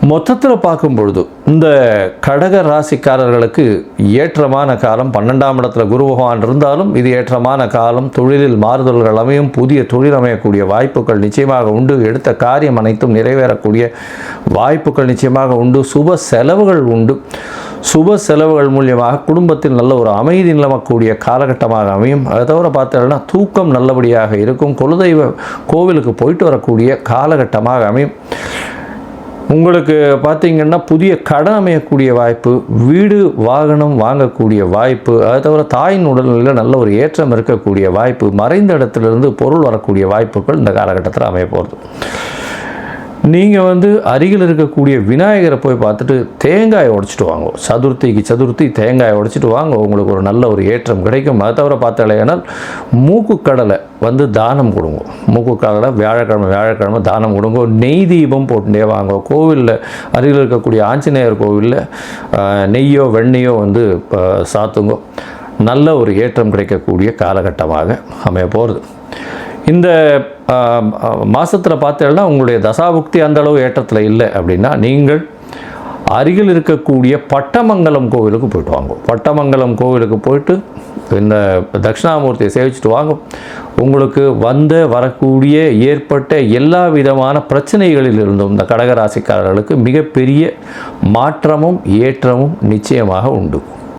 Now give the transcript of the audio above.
மொத்தத்தில் பார்க்கும் பொழுது இந்த கடக ராசிக்காரர்களுக்கு ஏற்றமான காலம். 12ஆம் இடத்துல குரு பகவான் இருந்தாலும் இது ஏற்றமான காலம். தொழிலில் மாறுதல்கள் அமையும். புதிய தொழில் அமையக்கூடிய வாய்ப்புகள் நிச்சயமாக உண்டு. எடுத்த காரியம் அனைத்தும் நிறைவேறக்கூடிய வாய்ப்புகள் நிச்சயமாக உண்டு. சுப செலவுகள் உண்டு. சுப செலவுகள் மூலியமாக குடும்பத்தில் நல்ல ஒரு அமைதி நிலவக்கூடிய காலகட்டமாக அமையும். அதை தவிர பார்த்தோம்னா தூக்கம் நல்லபடியாக இருக்கும். குலதெய்வ கோவிலுக்கு போயிட்டு வரக்கூடிய காலகட்டமாக அமையும். உங்களுக்கு பார்த்திங்கன்னா புதிய கடன் அமையக்கூடிய வாய்ப்பு, வீடு வாகனம் வாங்கக்கூடிய வாய்ப்பு, அதை தவிர தாயின் உடல்நிலையில் நல்ல ஒரு ஏற்றம் இருக்கக்கூடிய வாய்ப்பு, மறைந்த இடத்துலேருந்து பொருள் வரக்கூடிய வாய்ப்புகள் இந்த காலகட்டத்தில் அமைய போகிறது. நீங்கள் அருகில் இருக்கக்கூடிய விநாயகரை போய் பார்த்துட்டு தேங்காயை உடைச்சிட்டு வாங்க. சதுர்த்தி தேங்காயை உடைச்சிட்டு வாங்க. உங்களுக்கு ஒரு நல்ல ஒரு ஏற்றம் கிடைக்கும். அதை தவிர பார்த்தாலேனால் மூக்குக்கடலை தானம் கொடுங்க. மூக்குக்கடலை வியாழக்கிழமை தானம் கொடுங்க. நெய் தீபம் போட்டுட்டே வாங்க. கோவிலில் அருகில் இருக்கக்கூடிய ஆஞ்சநேயர் கோவிலில் நெய்யோ வெண்ணெயோ சாத்துங்க. நல்ல ஒரு ஏற்றம் கிடைக்கக்கூடிய காலகட்டமாக அமைய போகிறது. இந்த மாதத்தில் பார்த்தீங்கன்னா உங்களுடைய தசாபுக்தி அந்தளவு ஏற்றத்தில் இல்லை அப்படின்னா நீங்கள் அருகில் இருக்கக்கூடிய பட்டமங்கலம் கோவிலுக்கு போய்ட்டு வாங்க. பட்டமங்கலம் கோவிலுக்கு போயிட்டு இந்த தட்சிணாமூர்த்தியை சேவிச்சுட்டு வாங்க. உங்களுக்கு வரக்கூடிய ஏற்பட்ட எல்லா விதமான பிரச்சனைகளில் இருந்தும் இந்த கடகராசிக்காரர்களுக்கு மிகப்பெரிய மாற்றமும் ஏற்றமும் நிச்சயமாக உண்டு.